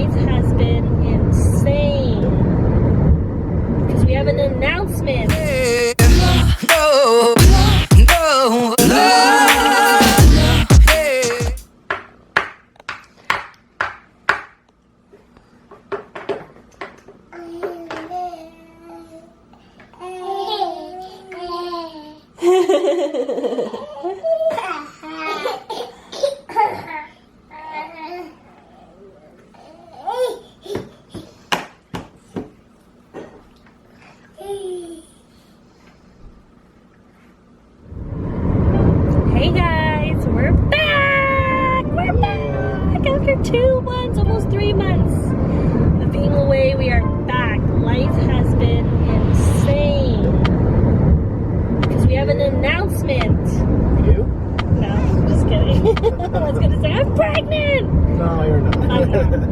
life has been insane. Because we have an announcement. No, no, no. Hey guys, we're back! We're back! After 2 months, almost 3 months of being away, we are back. Life has been insane. Because we have an announcement. You? No, just kidding. I was gonna say, I'm pregnant! No, you're not.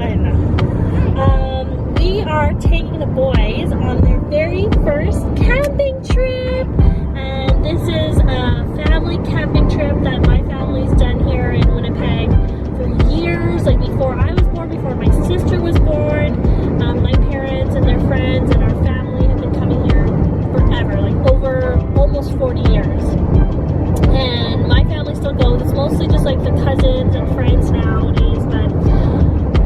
I know. We are taking the boys on their very first camping trip. And this is a family camping trip that my family's done here in Winnipeg for years. Like before I was born, before my sister was born. My parents and their friends and our family have been coming here forever, like over almost 40 years. And my family still goes. It's mostly just like the cousins and friends nowadays, but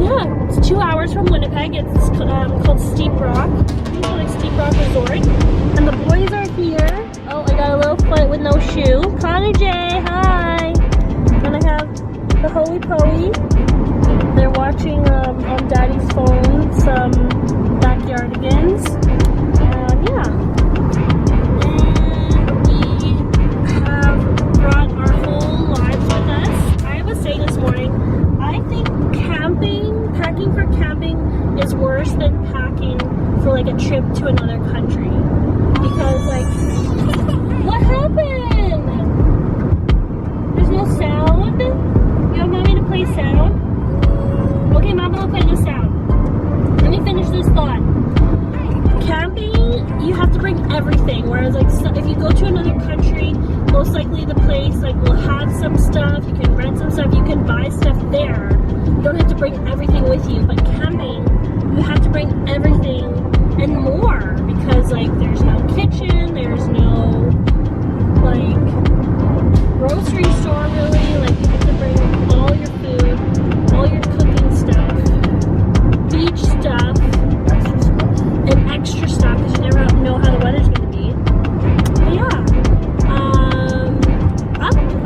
yeah, it's 2 hours from Winnipeg. It's called Steep Rock. It's like Steep Rock Resort. And the boys are here. Oh, I got a little foot with no shoe. Connor J, hi. And I have the Hoey Poey. They're watching on Daddy's phone some Backyardigans. Yeah. And we have brought our whole lives with us. I was saying this morning, I think packing for camping is worse than packing for like a trip to another country. Because like, what happened? There's no sound? You have mommy to play sound? Okay, mama will play the sound. Let me finish this thought. Camping, you have to bring everything. Whereas like if you go to another country, most likely the place like will have some stuff. You can rent some stuff. You can buy stuff there. You don't have to bring everything with you. But camping, you have to bring everything and more because like there's no kitchen, there's no like grocery store really. Like you have to bring all your food, all your cooking stuff, beach stuff, and extra stuff because you never know how the weather's going to be. But yeah,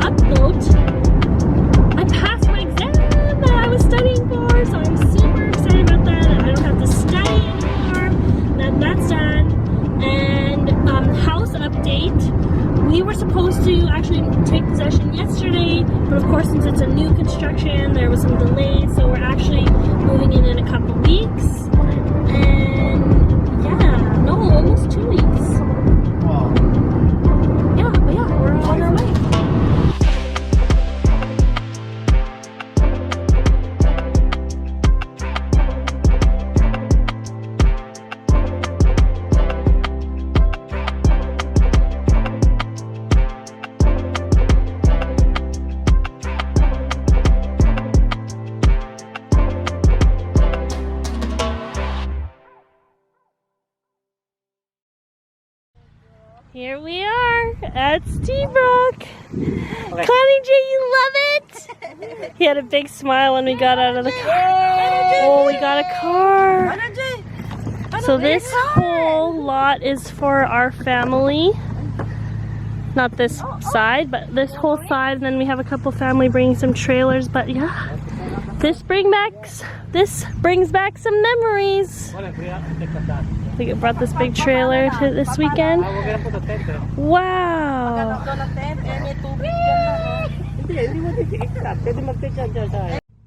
upvote. I passed my exam that I was studying for, so I'm super excited about that. I don't have to study anymore. That's done. And house update. We were supposed to actually take possession yesterday, but of course since it's a new construction, there was some delays, so we're actually moving in a couple weeks. And yeah, no, almost 2 weeks. Wow. Yeah, but yeah, we're on our way. Here we are at Steep Rock. Connie J, you love it? He had a big smile when we got out of the car. Oh, we got a car. So this whole lot is for our family. Not this side, but this whole side. And then we have a couple family bringing some trailers. But yeah, this brings back some memories. We brought this big trailer to this weekend. Wow.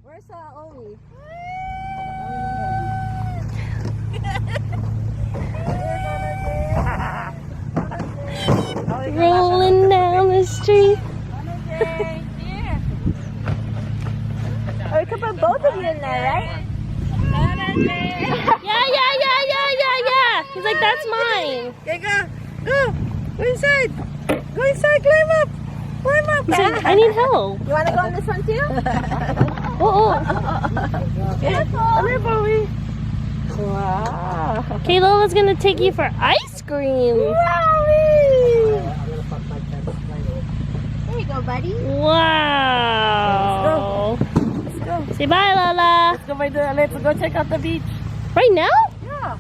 Where's Owie? Rolling down the street. Oh, we could put both of you in there, right? Yeah. He's like, that's mine. Okay, go. Go inside. Go inside, climb up. He's like, I need help. You want to go on this one too? Oh, Careful. Wow. Kayla's gonna take you for ice cream. There you go, buddy. Wow. Let's go. Say bye, Lola. Let's go check out the beach. Right now? Yeah.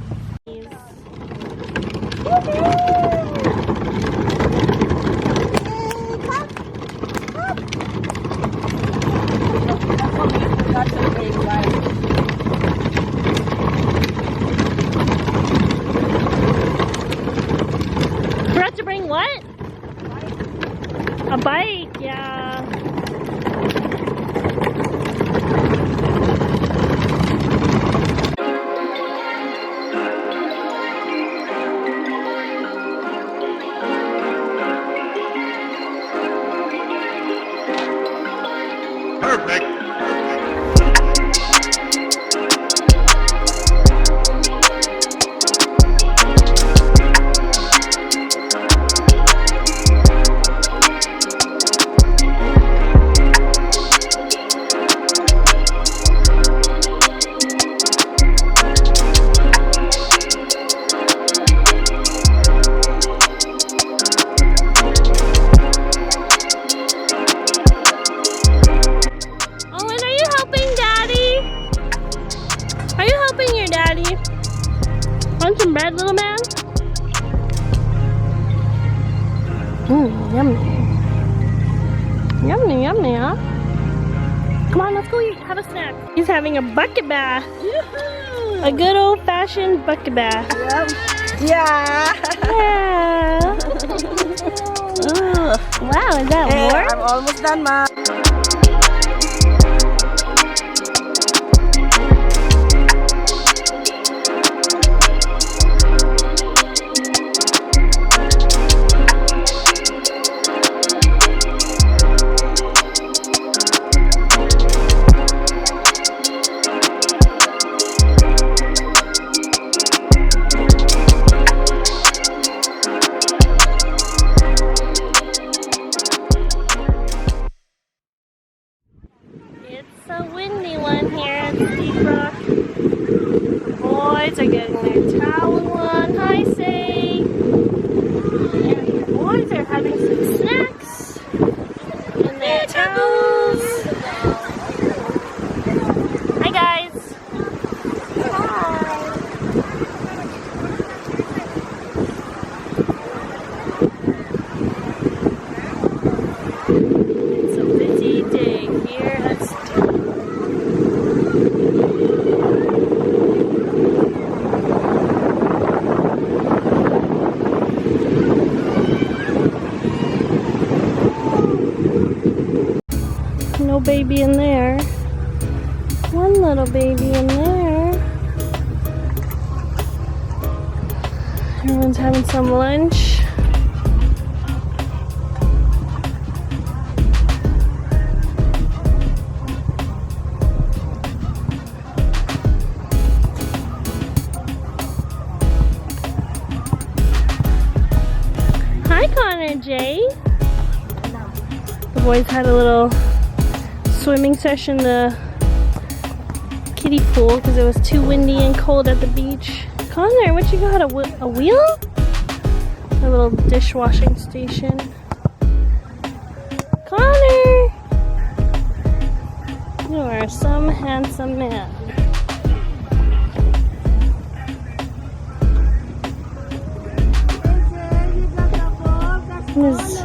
Forgot to bring what? A bike, yeah. Perfect. Owen, are you helping Daddy? Are you helping your daddy? Want some bread, little man? Yummy. Yummy, yummy, huh? Come on, let's go eat. Have a snack. He's having a bucket bath. A good old-fashioned bucket bath. Yeah. Yeah. Wow, is that Hey, warm? I'm almost done, Ma. It's a windy one here at Steep Rock. Boys are getting their towel on. Hi, Say. And the boys are having some snacks in their towels. Hi, guys. It's a busy day here at Steep. No baby in there. One little baby in there. Everyone's having some lunch. Hi, Connor Jay. The boys had a little swimming session in the kiddie pool because it was too windy and cold at the beach. Connor, what you got? A wheel? A little dishwashing station. Connor! You are some handsome man. His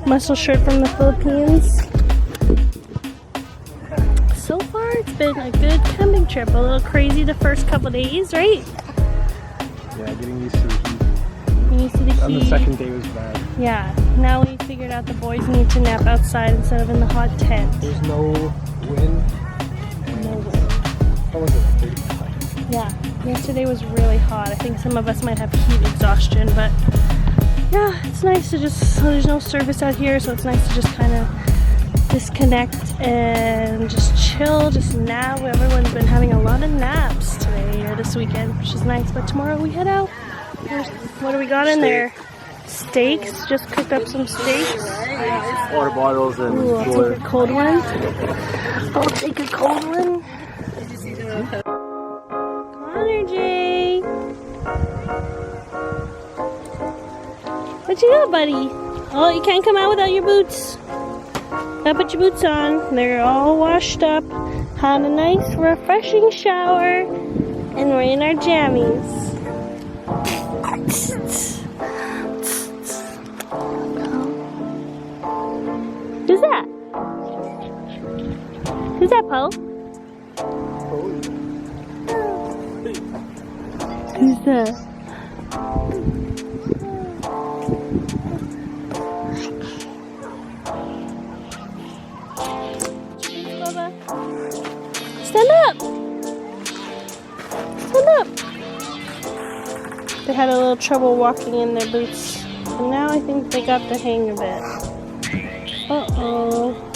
muscle shirt from the Philippines. So far, it's been a good camping trip. A little crazy the first couple days, right? Yeah, getting used to the heat. Getting used to the On the heat. second day was bad. Yeah. Now we figured out the boys need to nap outside instead of in the hot tent. There's no wind. No way. How was it? 35. Yeah. Yesterday was really hot. I think some of us might have heat exhaustion, but yeah, it's nice to just, there's no service out here, so it's nice to just kind of disconnect and just chill, just nap. Everyone's been having a lot of naps today or this weekend, which is nice. But tomorrow we head out. What do we got in there? steaks. Just cooked up some steaks. Water bottles and Ooh, I'll cooler. take a cold one. I'll take a cold one. Connor J. What you got, buddy? Oh, you can't come out without your boots. Gotta put your boots on. They're all washed up. Had a nice, refreshing shower. And we're in our jammies. Who's that? Who's that, Poe? Who's that? Bubba. Stand up! Stand up! They had a little trouble walking in their boots. And now I think they got the hang of it. Uh-oh.